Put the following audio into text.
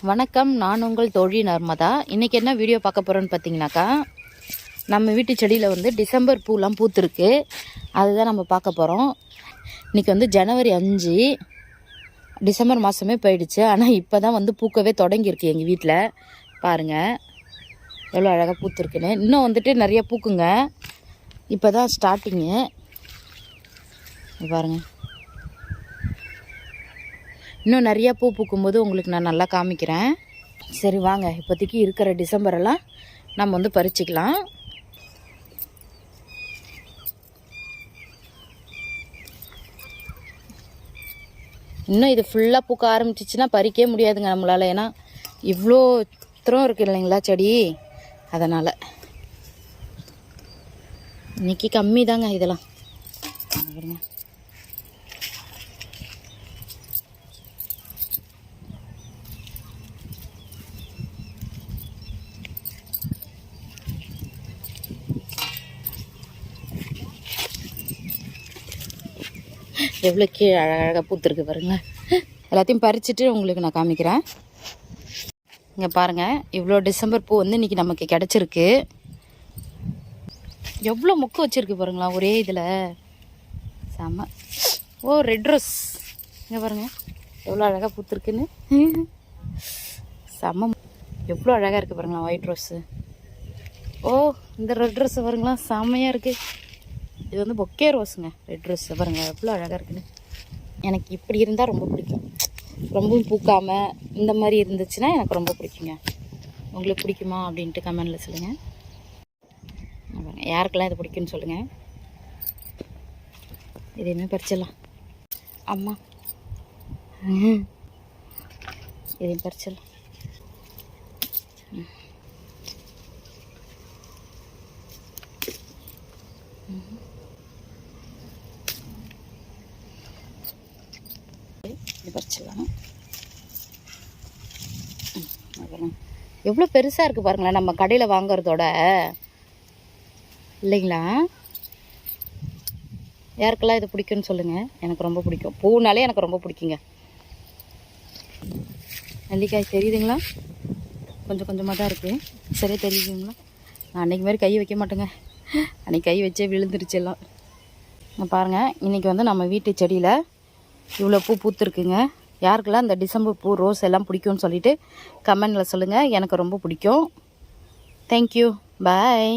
வணக்கம், நான் உங்கள் தோழி நர்மதா. இன்றைக்கி என்ன வீடியோ பார்க்க போகிறோன்னு பார்த்தீங்கன்னாக்கா, நம்ம வீட்டு செடியில் வந்து டிசம்பர் பூலாம் பூத்துருக்கு. அதுதான் நம்ம பார்க்க போகிறோம். இன்றைக்கி வந்து ஜனவரி 5, டிசம்பர் மாதமே போயிடுச்சு. ஆனால் இப்போ தான் வந்து பூக்கவே தொடங்கியிருக்கு எங்கள் வீட்டில். பாருங்கள் எவ்வளோ அழகாக பூத்துருக்குன்னு. இன்னும் வந்துட்டு நிறைய பூக்குங்க. இப்போ தான் ஸ்டார்டிங்கு. பாருங்கள், இன்னும் நிறையா பூ பூக்கும்போது உங்களுக்கு நான் நல்லா காமிக்கிறேன். சரி வாங்க, இப்போதைக்கு இருக்கிற டிசம்பரெல்லாம் நம்ம வந்து பறிச்சிக்கலாம். இன்னும் இது ஃபுல்லாக பூக்க ஆரம்பிச்சிச்சுன்னா பறிக்கவே முடியாதுங்க நம்மளால். ஏன்னா இவ்வளோ திரம் இருக்குது இல்லைங்களா செடி, அதனால் இன்னைக்கு கம்மி தாங்க இதெல்லாம். எவ்வளோ கீழே அழகாக பூத்துருக்கு பாருங்களேன். எல்லாத்தையும் பறிச்சுட்டு உங்களுக்கு நான் காமிக்கிறேன். இங்கே பாருங்கள், இவ்வளோ டிசம்பர் பூ வந்து இன்றைக்கி நமக்கு கிடச்சிருக்கு. எவ்வளோ மொக்கு வச்சுருக்கு பாருங்களா ஒரே இதில். செம்ம. ஓ, ரெட் ரோஸ் இங்கே பாருங்கள் எவ்வளோ அழகாக பூத்துருக்குன்னு. செம்ம, எவ்வளோ அழகாக இருக்குது பாருங்களா ஒயிட் ரோஸு. ஓ, இந்த ரெட் ரோஸு பாருங்களா செம்மையாக இருக்குது. இது வந்து பொக்கே ரோஸுங்க, ரெட் ரோஸ் பாருங்கள் எவ்வளோ அழகாக இருக்குன்னு. எனக்கு இப்படி இருந்தால் ரொம்ப பிடிக்கும். ரொம்பவும் பூக்காமல் இந்த மாதிரி இருந்துச்சுன்னா எனக்கு ரொம்ப பிடிக்குங்க. உங்களுக்கு பிடிக்குமா அப்படின்ட்டு கமெண்டில் சொல்லுங்கள். யாருக்கெல்லாம் இது பிடிக்குன்னு சொல்லுங்கள். இதையுமே பறிச்சிடலாம். அம்மா இதையும் பறிச்சிடலாம். பறிச்சிடலாம். எவ்வளோ பெருசாக இருக்குது பாருங்களேன், நம்ம கடையில் வாங்குறதோட இல்லைங்களா. யாருக்கெல்லாம் இது பிடிக்குன்னு சொல்லுங்கள். எனக்கு ரொம்ப பிடிக்கும். பூனாலே எனக்கு ரொம்ப பிடிக்குங்க. நெல்லிக்காய் தெரியுதுங்களா? கொஞ்சம் கொஞ்சமாக தான் இருக்குது. சரியாக தெரியுதுங்களா? நான் அன்றைக்கி மாதிரி கை வைக்க மாட்டேங்க. அன்றைக்கி கை வச்சே விழுந்துருச்சு எல்லாம். பாருங்கள், இன்றைக்கி வந்து நம்ம வீட்டு செடியில் இவ்வளோ பூ பூத்துருக்குங்க. யாருக்கெல்லாம் இந்த டிசம்பர் பூ ரோஸ் எல்லாம் பிடிக்கும்னு சொல்லிவிட்டு கமெண்டில் சொல்லுங்கள். எனக்கு ரொம்ப பிடிக்கும். தேங்க்யூ, பாய்.